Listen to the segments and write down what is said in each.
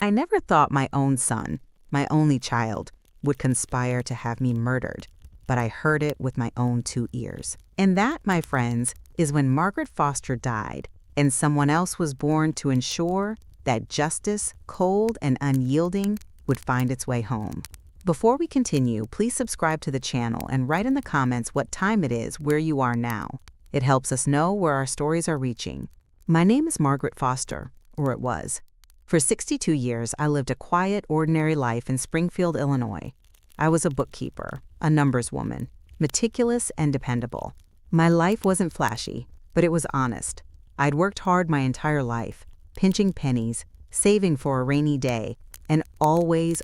I never thought my own son, my only child, would conspire to have me murdered, but I heard it with my own 2 ears. And that, my friends, is when Margaret Foster died, and someone else was born to ensure that justice, cold and unyielding, would find its way home. Before we continue, please subscribe to the channel and write in the comments what time it is where you are now. It helps us know where our stories are reaching. My name is Margaret Foster, or it was. For 62 years, I lived a quiet, ordinary life in Springfield, Illinois. I was a bookkeeper, a numbers woman, meticulous and dependable. My life wasn't flashy, but it was honest. I'd worked hard my entire life, pinching pennies, saving for a rainy day, and always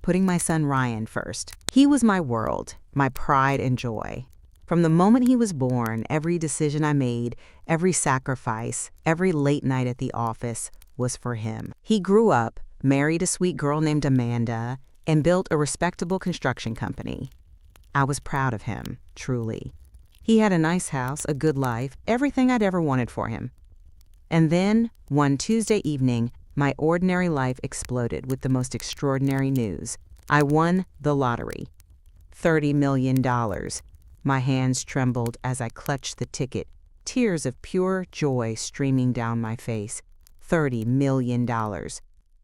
putting my son Ryan first. He was my world, my pride and joy. From the moment he was born, every decision I made, every sacrifice, every late night at the office was for him. He grew up, married a sweet girl named Amanda, and built a respectable construction company. I was proud of him, truly. He had a nice house, a good life, everything I'd ever wanted for him. And then, one Tuesday evening, my ordinary life exploded with the most extraordinary news. I won the lottery. $30 million. My hands trembled as I clutched the ticket, tears of pure joy streaming down my face. $30 million.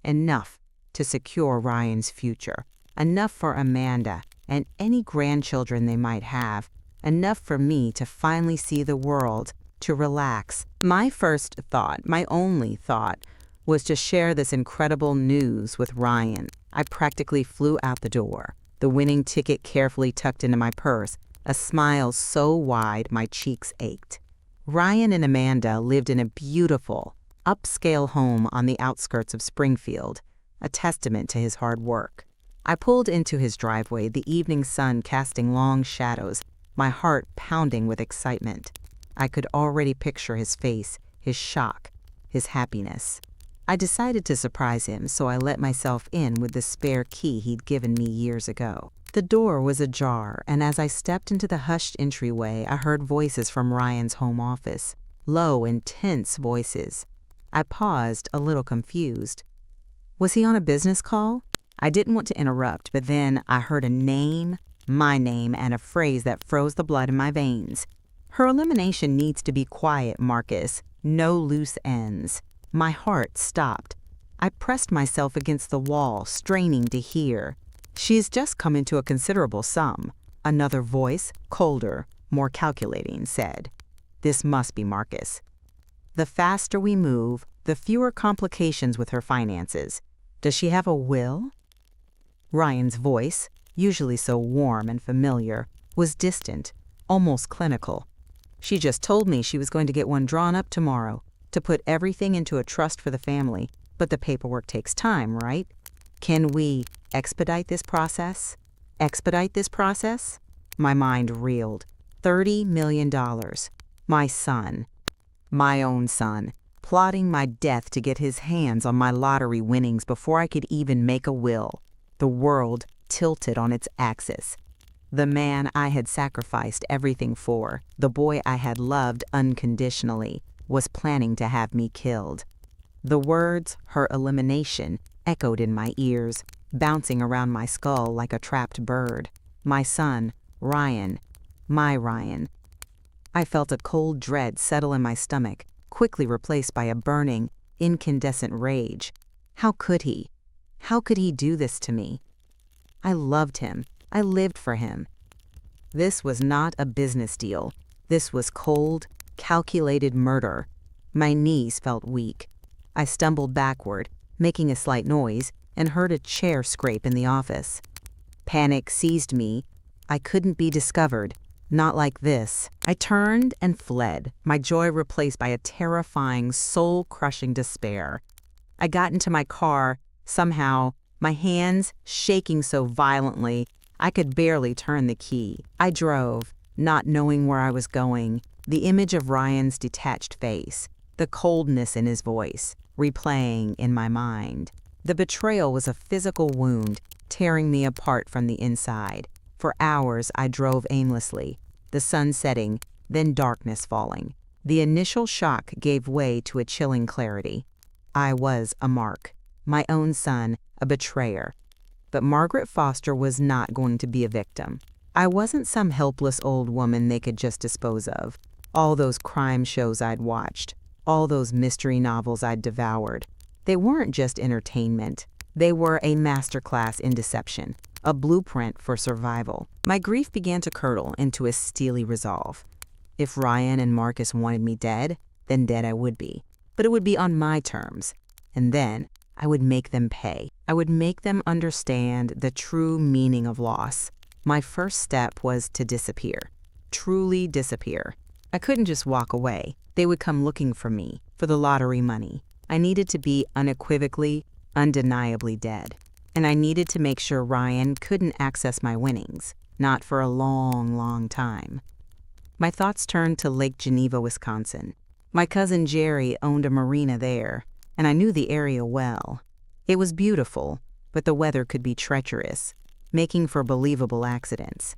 Enough to secure Ryan's future. Enough for Amanda and any grandchildren they might have. Enough for me to finally see the world, to relax. My first thought, my only thought, was to share this incredible news with Ryan. I practically flew out the door, the winning ticket carefully tucked into my purse, a smile so wide my cheeks ached. Ryan and Amanda lived in a beautiful, upscale home on the outskirts of Springfield, a testament to his hard work. I pulled into his driveway, the evening sun casting long shadows, my heart pounding with excitement. I could already picture his face, his shock, his happiness. I decided to surprise him, so I let myself in with the spare key he'd given me years ago. The door was ajar, and as I stepped into the hushed entryway, I heard voices from Ryan's home office. Low, intense voices. I paused, a little confused. Was he on a business call? I didn't want to interrupt, but then I heard a name, my name, and a phrase that froze the blood in my veins. Her elimination needs to be quiet, Marcus. No loose ends. My heart stopped. I pressed myself against the wall, straining to hear. She has just come into a considerable sum. Another voice, colder, more calculating, said, "This must be Marcus. The faster we move, the fewer complications with her finances. Does she have a will?" Ryan's voice, usually so warm and familiar, was distant, almost clinical. "She just told me she was going to get one drawn up tomorrow, to put everything into a trust for the family, but the paperwork takes time, right? Can we expedite this process? Expedite this process?" My mind reeled. $30 million. My son. My own son. Plotting my death to get his hands on my lottery winnings before I could even make a will. The world tilted on its axis. The man I had sacrificed everything for, the boy I had loved unconditionally, was planning to have me killed. The words, her elimination, echoed in my ears, bouncing around my skull like a trapped bird. My son, Ryan. My Ryan. I felt a cold dread settle in my stomach, quickly replaced by a burning, incandescent rage. How could he? How could he do this to me? I loved him. I lived for him. This was not a business deal. This was cold, calculated murder. My knees felt weak. I stumbled backward, making a slight noise, and heard a chair scrape in the office. Panic seized me. I couldn't be discovered. Not like this. I turned and fled, my joy replaced by a terrifying, soul-crushing despair. I got into my car, somehow, my hands shaking so violently I could barely turn the key. I drove, not knowing where I was going, the image of Ryan's detached face, the coldness in his voice, replaying in my mind. The betrayal was a physical wound, tearing me apart from the inside. For hours I drove aimlessly, the sun setting, then darkness falling. The initial shock gave way to a chilling clarity. I was a mark. my own son, a betrayer. But Margaret Foster was not going to be a victim. I wasn't some helpless old woman they could just dispose of. All those crime shows I'd watched, all those mystery novels I'd devoured, they weren't just entertainment. They were a masterclass in deception, a blueprint for survival. My grief began to curdle into a steely resolve. If Ryan and Marcus wanted me dead, then dead I would be. But it would be on my terms. And then I would make them pay. I would make them understand the true meaning of loss. My first step was to disappear. Truly disappear. I couldn't just walk away. They would come looking for me, for the lottery money. I needed to be unequivocally, undeniably dead. And I needed to make sure Ryan couldn't access my winnings, not for a long, long time. My thoughts turned to Lake Geneva, Wisconsin. My cousin Jerry owned a marina there, and I knew the area well. It was beautiful, but the weather could be treacherous, making for believable accidents.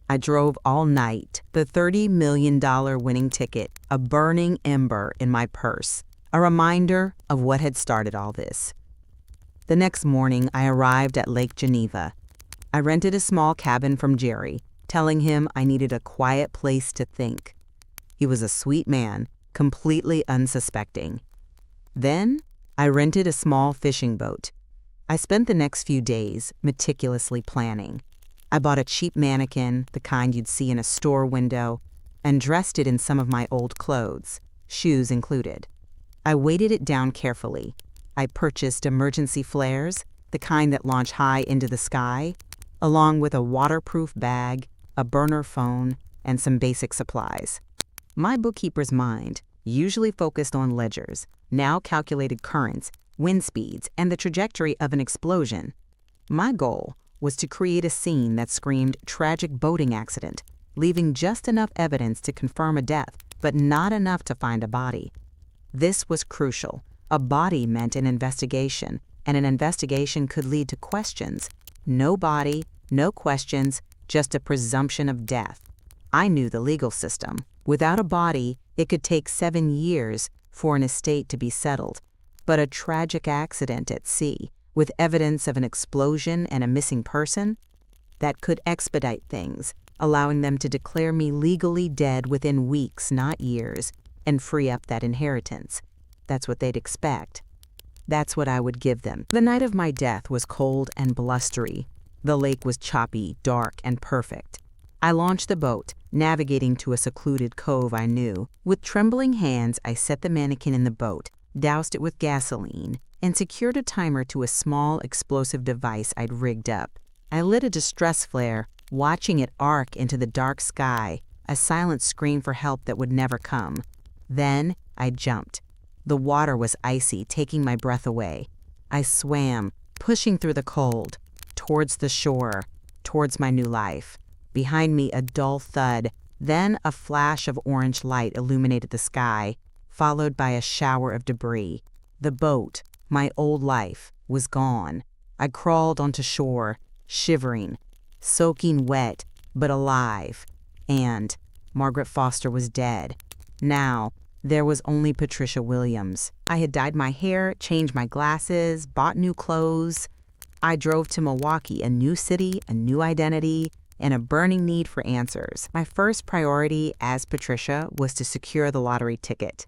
I drove all night, the $30 million winning ticket, a burning ember in my purse, a reminder of what had started all this. The next morning, I arrived at Lake Geneva. I rented a small cabin from Jerry, telling him I needed a quiet place to think. He was a sweet man, completely unsuspecting. Then, I rented a small fishing boat. I spent the next few days meticulously planning. I bought a cheap mannequin, the kind you'd see in a store window, and dressed it in some of my old clothes, shoes included. I weighted it down carefully. I purchased emergency flares, the kind that launch high into the sky, along with a waterproof bag, a burner phone, and some basic supplies. My bookkeeper's mind, usually focused on ledgers, now calculated currents, wind speeds, and the trajectory of an explosion. My goal was to create a scene that screamed tragic boating accident, leaving just enough evidence to confirm a death, but not enough to find a body. This was crucial. A body meant an investigation, and an investigation could lead to questions. No body, no questions, just a presumption of death. I knew the legal system. Without a body, it could take 7 years for an estate to be settled. But a tragic accident at sea, with evidence of an explosion and a missing person, that could expedite things, allowing them to declare me legally dead within weeks, not years, and free up that inheritance. That's what they'd expect. That's what I would give them. The night of my death was cold and blustery. The lake was choppy, dark, and perfect. I launched the boat, navigating to a secluded cove I knew. With trembling hands, I set the mannequin in the boat, doused it with gasoline, and secured a timer to a small explosive device I'd rigged up. I lit a distress flare, watching it arc into the dark sky, a silent scream for help that would never come. Then I jumped. The water was icy, taking my breath away. I swam, pushing through the cold, towards the shore, towards my new life. Behind me, a dull thud, then a flash of orange light illuminated the sky, followed by a shower of debris. The boat, my old life, was gone. I crawled onto shore, shivering, soaking wet, but alive. And Margaret Foster was dead. Now, there was only Patricia Williams. I had dyed my hair, changed my glasses, bought new clothes. I drove to Milwaukee, a new city, a new identity, and a burning need for answers. My first priority as Patricia was to secure the lottery ticket.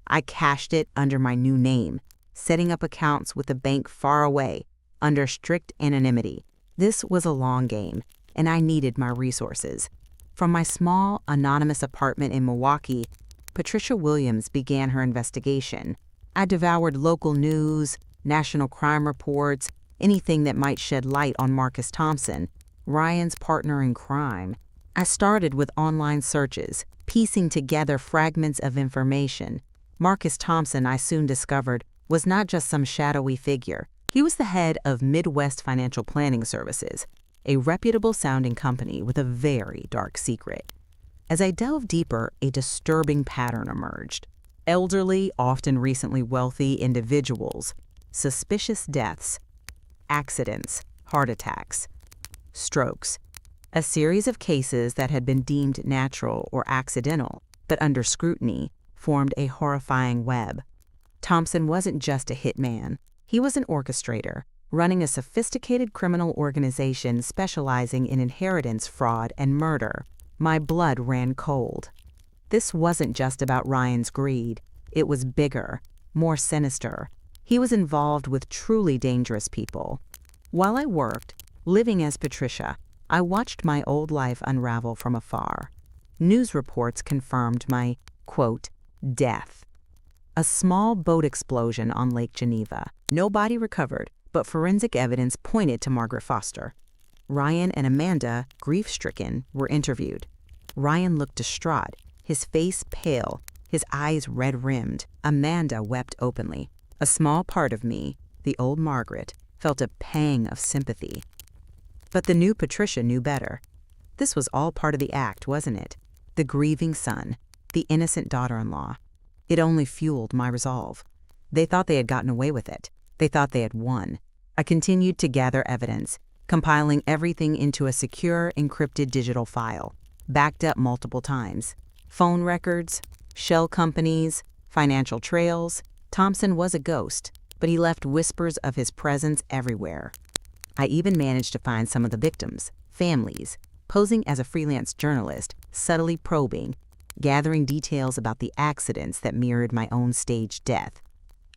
I cashed it under my new name, setting up accounts with a bank far away, under strict anonymity. This was a long game, and I needed my resources. From my small, anonymous apartment in Milwaukee, Patricia Williams began her investigation. I devoured local news, national crime reports, anything that might shed light on Marcus Thompson, Ryan's partner in crime. I started with online searches, piecing together fragments of information. Marcus Thompson, I soon discovered, was not just some shadowy figure. He was the head of Midwest Financial Planning Services, a reputable-sounding company with a very dark secret. As I delved deeper, a disturbing pattern emerged. Elderly, often recently wealthy individuals, suspicious deaths, accidents, heart attacks, strokes, a series of cases that had been deemed natural or accidental, but under scrutiny, formed a horrifying web. Thompson wasn't just a hitman. He was an orchestrator, running a sophisticated criminal organization specializing in inheritance fraud and murder. My blood ran cold. This wasn't just about Ryan's greed. It was bigger, more sinister. He was involved with truly dangerous people. While I worked, living as Patricia, I watched my old life unravel from afar. News reports confirmed my, quote, death. A small boat explosion on Lake Geneva. No body recovered, but forensic evidence pointed to Margaret Foster. Ryan and Amanda, grief-stricken, were interviewed. Ryan looked distraught, his face pale, his eyes red-rimmed. Amanda wept openly. A small part of me, the old Margaret, felt a pang of sympathy. But the new Patricia knew better. This was all part of the act, wasn't it? The grieving son, the innocent daughter-in-law. It only fueled my resolve. They thought they had gotten away with it. They thought they had won. I continued to gather evidence, compiling everything into a secure, encrypted digital file, backed up multiple times. Phone records, shell companies, financial trails. Thompson was a ghost, but he left whispers of his presence everywhere. I even managed to find some of the victims, families, posing as a freelance journalist, subtly probing, gathering details about the accidents that mirrored my own staged death.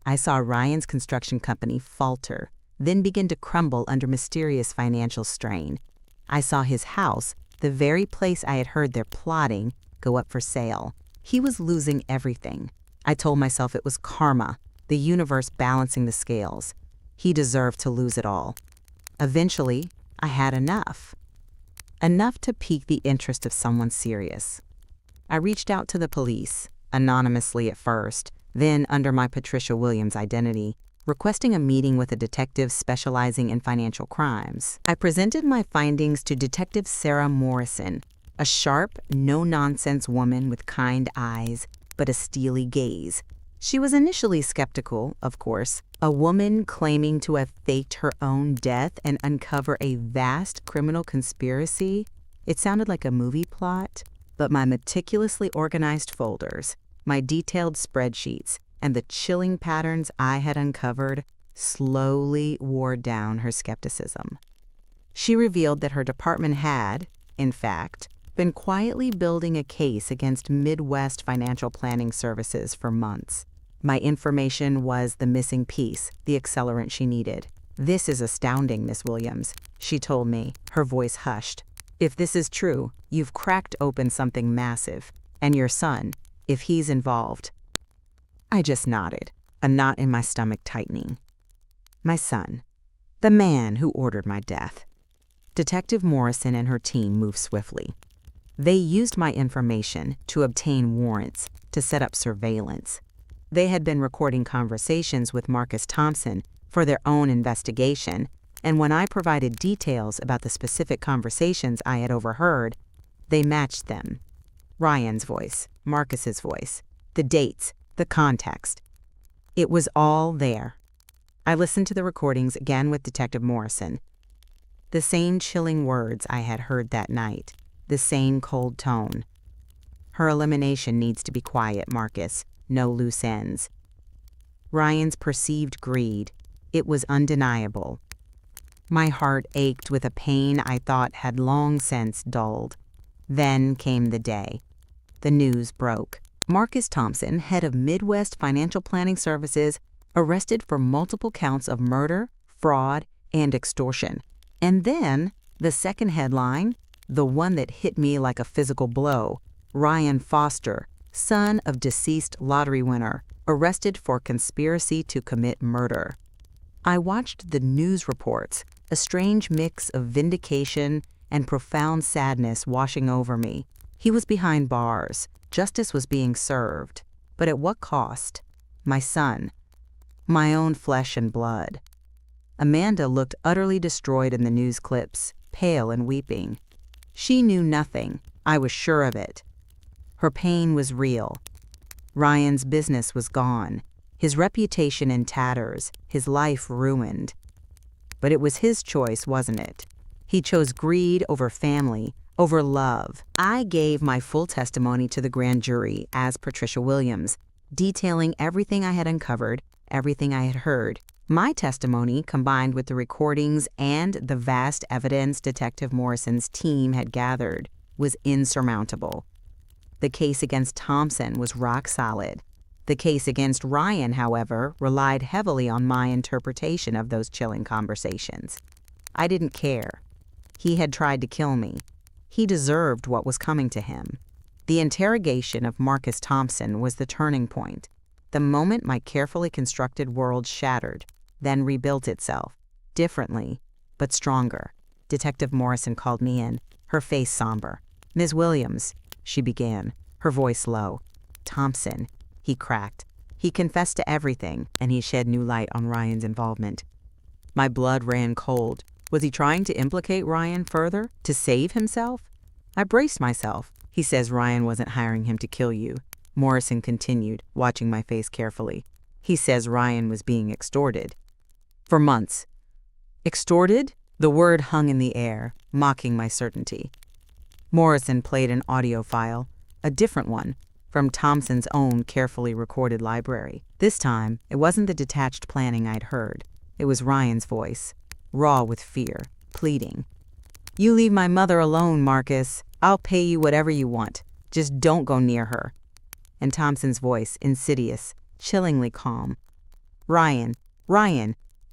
I saw Ryan's construction company falter, then begin to crumble under mysterious financial strain. I saw his house, the very place I had heard their plotting, go up for sale. He was losing everything. I told myself it was karma, the universe balancing the scales. He deserved to lose it all. Eventually, I had enough. Enough to pique the interest of someone serious. I reached out to the police, anonymously at first, then under my Patricia Williams identity, requesting a meeting with a detective specializing in financial crimes. I presented my findings to Detective Sarah Morrison, a sharp, no-nonsense woman with kind eyes, but a steely gaze. She was initially skeptical, of course, a woman claiming to have faked her own death and uncover a vast criminal conspiracy. It sounded like a movie plot, but my meticulously organized folders, my detailed spreadsheets, and the chilling patterns I had uncovered slowly wore down her skepticism. She revealed that her department had, in fact, been quietly building a case against Midwest Financial Planning Services for months. My information was the missing piece, the accelerant she needed. "This is astounding, Miss Williams," she told me, her voice hushed. "If this is true, you've cracked open something massive, and your son, if he's involved." I just nodded, a knot in my stomach tightening. My son, the man who ordered my death. Detective Morrison and her team moved swiftly. They used my information to obtain warrants, to set up surveillance. They had been recording conversations with Marcus Thompson for their own investigation, and when I provided details about the specific conversations I had overheard, they matched them. Ryan's voice, Marcus's voice, the dates, the context. It was all there. I listened to the recordings again with Detective Morrison. The same chilling words I had heard that night, the same cold tone. "Her elimination needs to be quiet, Marcus. No loose ends." Ryan's perceived greed, it was undeniable. My heart ached with a pain I thought had long since dulled. Then came the day. The news broke. Marcus Thompson, head of Midwest Financial Planning Services, arrested for multiple counts of murder, fraud, and extortion. And then, the second headline, the one that hit me like a physical blow, Ryan Foster, son of deceased lottery winner, arrested for conspiracy to commit murder. I watched the news reports, a strange mix of vindication and profound sadness washing over me. He was behind bars. Justice was being served. But at what cost? My son. My own flesh and blood. Amanda looked utterly destroyed in the news clips, pale and weeping. She knew nothing. I was sure of it. Her pain was real. Ryan's business was gone, his reputation in tatters, his life ruined. But it was his choice, wasn't it? He chose greed over family, over love. I gave my full testimony to the grand jury as Patricia Williams, detailing everything I had uncovered, everything I had heard, My testimony, combined with the recordings and the vast evidence Detective Morrison's team had gathered, was insurmountable. The case against Thompson was rock solid. The case against Ryan, however, relied heavily on my interpretation of those chilling conversations. I didn't care. He had tried to kill me. He deserved what was coming to him. The interrogation of Marcus Thompson was the turning point, the moment my carefully constructed world shattered, then rebuilt itself, differently, but stronger. Detective Morrison called me in, her face somber. "Ms. Williams," she began, her voice low. "Thompson," he cracked. "He confessed to everything, and he shed new light on Ryan's involvement." My blood ran cold. Was he trying to implicate Ryan further, to save himself? I braced myself. "He says Ryan wasn't hiring him to kill you," Morrison continued, watching my face carefully. "He says Ryan was being extorted." "For months." "Extorted?" The word hung in the air, mocking my certainty. Morrison played an audio file, a different one, from Thompson's own carefully recorded library. This time, it wasn't the detached planning I'd heard. It was Ryan's voice, raw with fear, pleading. "You leave my mother alone, Marcus. I'll pay you whatever you want. Just don't go near her." And Thompson's voice, insidious, chillingly calm. Ryan,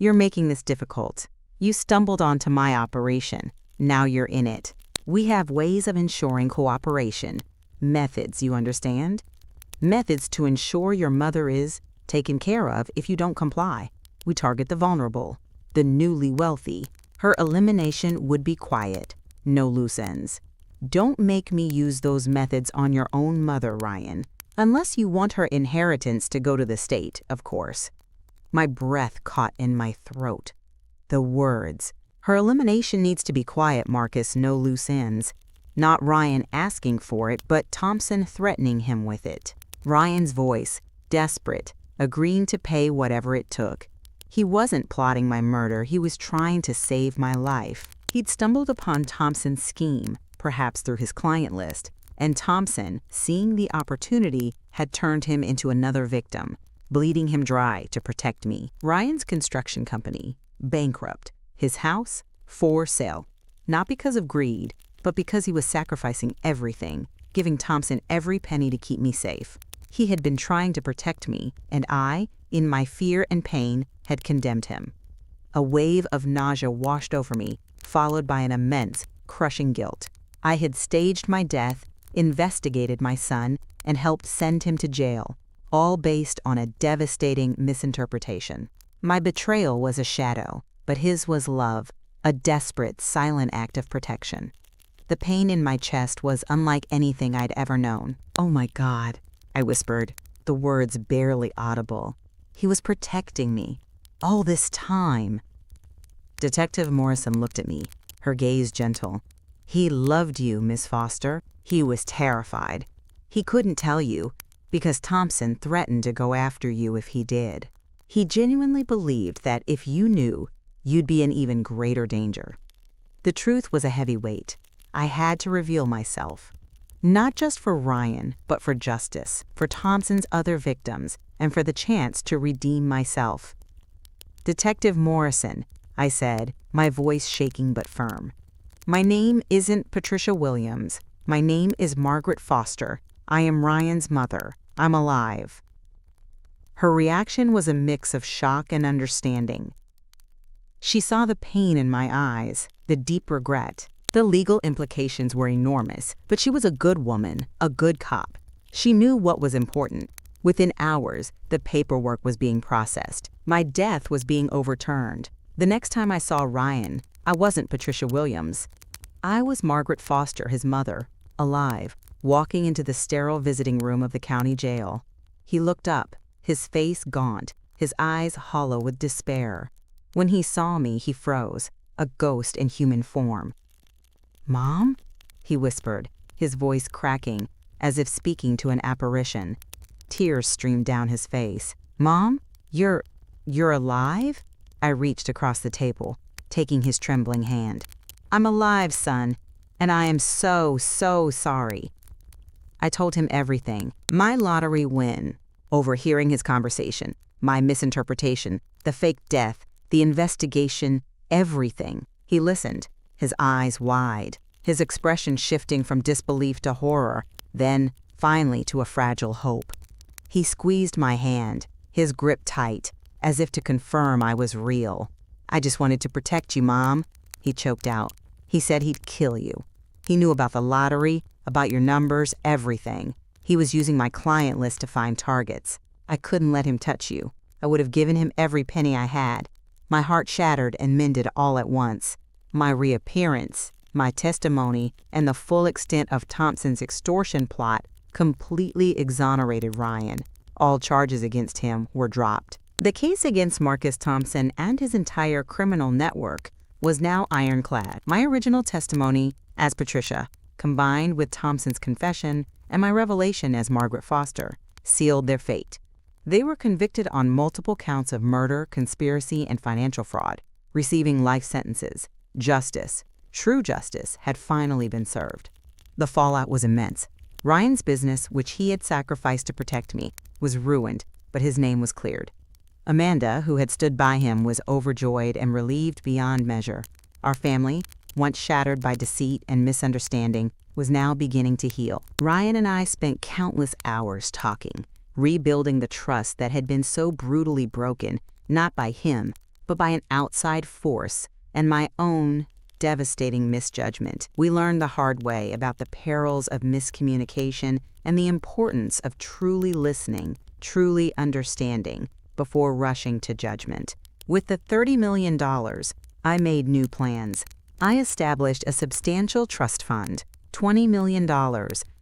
you're making this difficult. You stumbled onto my operation. Now you're in it. We have ways of ensuring cooperation. Methods, you understand? Methods to ensure your mother is taken care of if you don't comply. We target the vulnerable, the newly wealthy. Her elimination would be quiet, no loose ends. Don't make me use those methods on your own mother, Ryan. Unless you want her inheritance to go to the state, of course. My breath caught in my throat. The words. Her elimination needs to be quiet, Marcus, no loose ends. Not Ryan asking for it, but Thompson threatening him with it. Ryan's voice, desperate, agreeing to pay whatever it took. He wasn't plotting my murder, he was trying to save my life. He'd stumbled upon Thompson's scheme, perhaps through his client list, and Thompson, seeing the opportunity, had turned him into another victim, bleeding him dry to protect me. Ryan's construction company, bankrupt. His house, for sale. Not because of greed, but because he was sacrificing everything, giving Thompson every penny to keep me safe. He had been trying to protect me, and I, in my fear and pain, had condemned him. A wave of nausea washed over me, followed by an immense, crushing guilt. I had staged my death, investigated my son, and helped send him to jail, all based on a devastating misinterpretation. My betrayal was a shadow, but his was love, a desperate, silent act of protection. The pain in my chest was unlike anything I'd ever known. "Oh my God," I whispered, the words barely audible. He was protecting me. All this time. Detective Morrison looked at me, her gaze gentle. "He loved you, Miss Foster." He was terrified. He couldn't tell you, because Thompson threatened to go after you if he did. He genuinely believed that if you knew, you'd be in even greater danger. The truth was a heavy weight. I had to reveal myself. Not just for Ryan, but for justice, for Thompson's other victims, and for the chance to redeem myself. "Detective Morrison," I said, my voice shaking but firm. "My name isn't Patricia Williams. My name is Margaret Foster. I am Ryan's mother. I'm alive." Her reaction was a mix of shock and understanding. She saw the pain in my eyes, the deep regret. The legal implications were enormous, but she was a good woman, a good cop. She knew what was important. Within hours, the paperwork was being processed. My death was being overturned. The next time I saw Ryan, I wasn't Patricia Williams. I was Margaret Foster, his mother, alive, walking into the sterile visiting room of the county jail. He looked up, his face gaunt, his eyes hollow with despair. When he saw me, he froze, a ghost in human form. "Mom?" he whispered, his voice cracking, as if speaking to an apparition. Tears streamed down his face. "Mom? You're alive?" I reached across the table, taking his trembling hand. "I'm alive, son, and I am so sorry." I told him everything. My lottery win, overhearing his conversation, my misinterpretation, the fake death, the investigation, everything. He listened, his eyes wide, his expression shifting from disbelief to horror, then, finally, to a fragile hope. He squeezed my hand, his grip tight, as if to confirm I was real. "I just wanted to protect you, Mom," he choked out. "He said he'd kill you. He knew about the lottery, about your numbers, everything. He was using my client list to find targets. I couldn't let him touch you. I would have given him every penny I had." My heart shattered and mended all at once. My reappearance, my testimony, and the full extent of Thompson's extortion plot completely exonerated Ryan. All charges against him were dropped. The case against Marcus Thompson and his entire criminal network was now ironclad. My original testimony as Patricia, combined with Thompson's confession and my revelation as Margaret Foster, sealed their fate. They were convicted on multiple counts of murder, conspiracy, and financial fraud, receiving life sentences. Justice, true justice, had finally been served. The fallout was immense. Ryan's business, which he had sacrificed to protect me, was ruined, but his name was cleared. Amanda, who had stood by him, was overjoyed and relieved beyond measure. Our family, once shattered by deceit and misunderstanding, was now beginning to heal. Ryan and I spent countless hours talking, rebuilding the trust that had been so brutally broken, not by him, but by an outside force and my own devastating misjudgment. We learned the hard way about the perils of miscommunication and the importance of truly listening, truly understanding, before rushing to judgment. With the $30 million, I made new plans. I established a substantial trust fund, $20 million,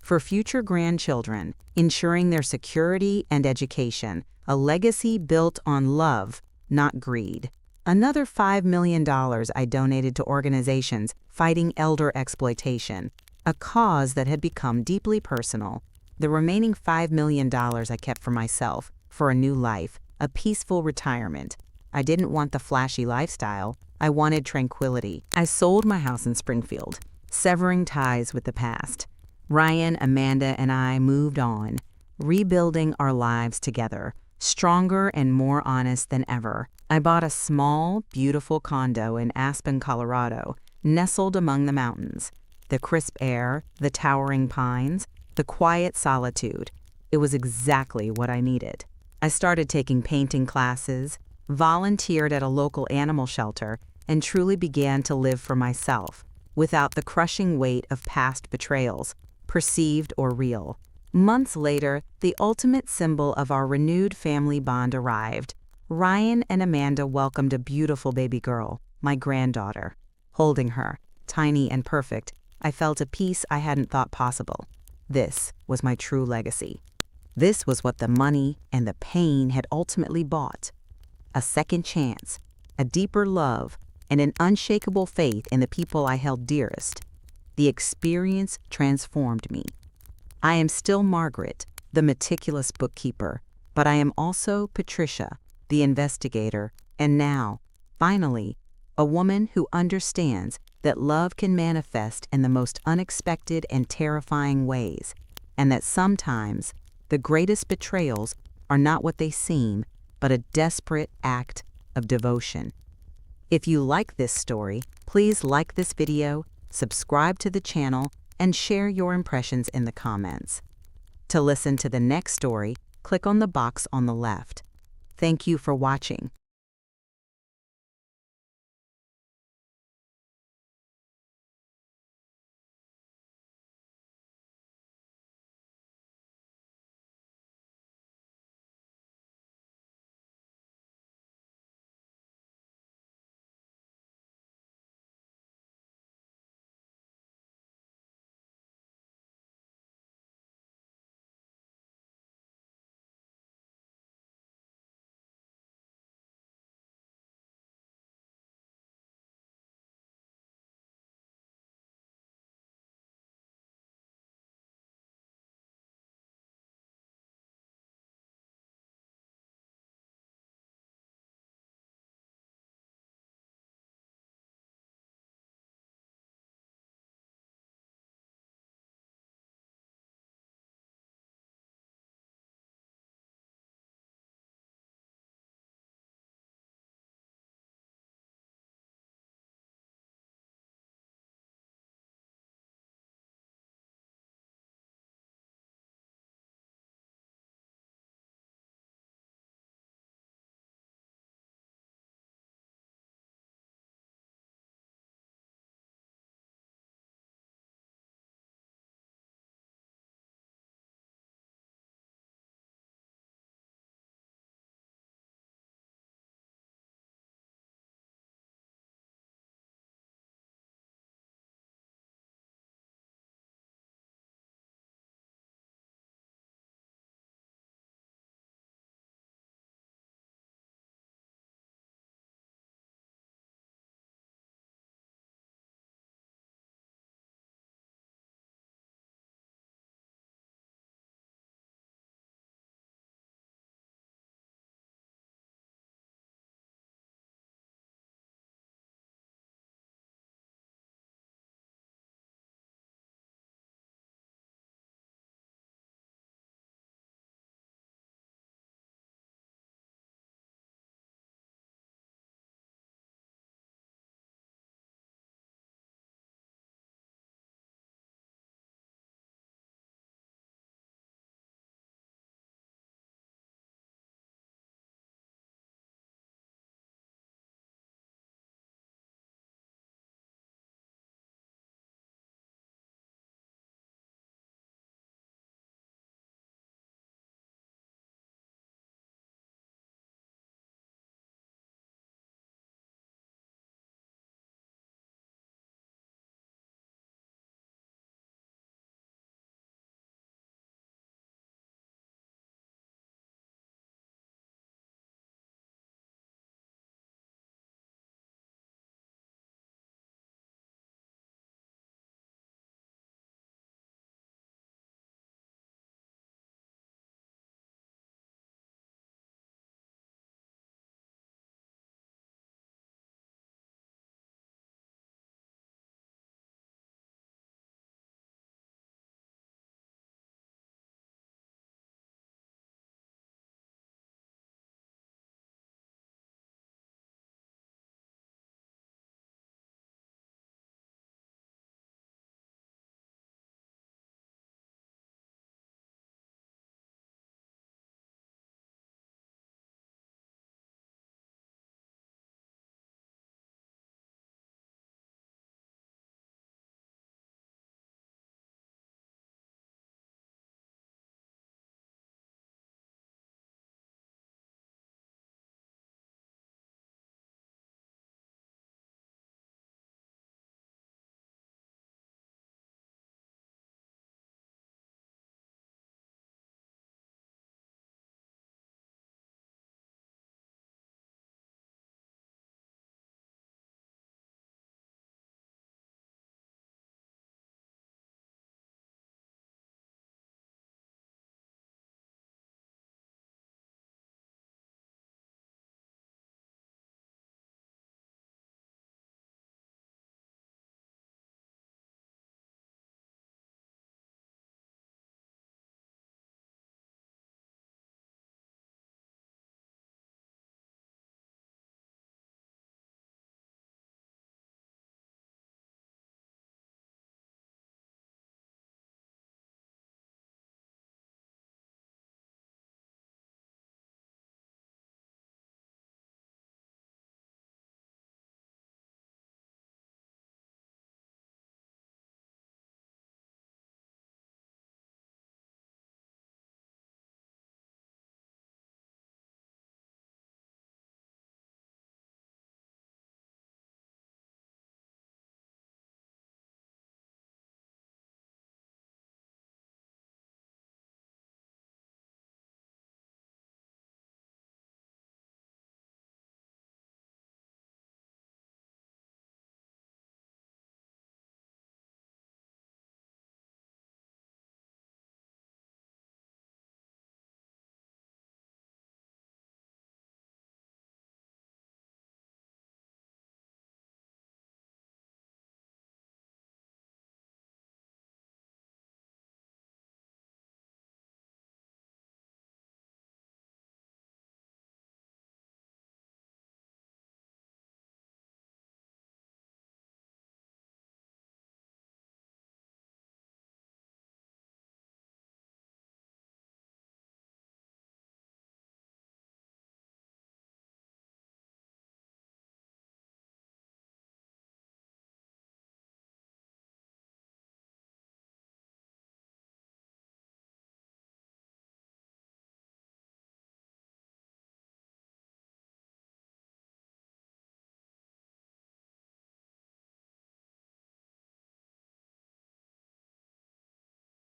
for future grandchildren, ensuring their security and education, a legacy built on love, not greed. Another $5 million I donated to organizations fighting elder exploitation, a cause that had become deeply personal. The remaining $5 million I kept for myself, for a new life, a peaceful retirement. I didn't want the flashy lifestyle. I wanted tranquility. I sold my house in Springfield, severing ties with the past. Ryan, Amanda, and I moved on, rebuilding our lives together, stronger and more honest than ever. I bought a small, beautiful condo in Aspen, Colorado, nestled among the mountains. The crisp air, the towering pines, the quiet solitude. It was exactly what I needed. I started taking painting classes, volunteered at a local animal shelter, and truly began to live for myself, without the crushing weight of past betrayals, perceived or real. Months later, the ultimate symbol of our renewed family bond arrived. Ryan and Amanda welcomed a beautiful baby girl, my granddaughter. Holding her, tiny and perfect, I felt a peace I hadn't thought possible. This was my true legacy. This was what the money and the pain had ultimately bought. A second chance, a deeper love, and an unshakable faith in the people I held dearest. The experience transformed me. I am still Margaret, the meticulous bookkeeper, but I am also Patricia, the investigator, and now, finally, a woman who understands that love can manifest in the most unexpected and terrifying ways, and that sometimes the greatest betrayals are not what they seem, but a desperate act of devotion. If you like this story, please like this video, subscribe to the channel, and share your impressions in the comments. To listen to the next story, click on the box on the left. Thank you for watching.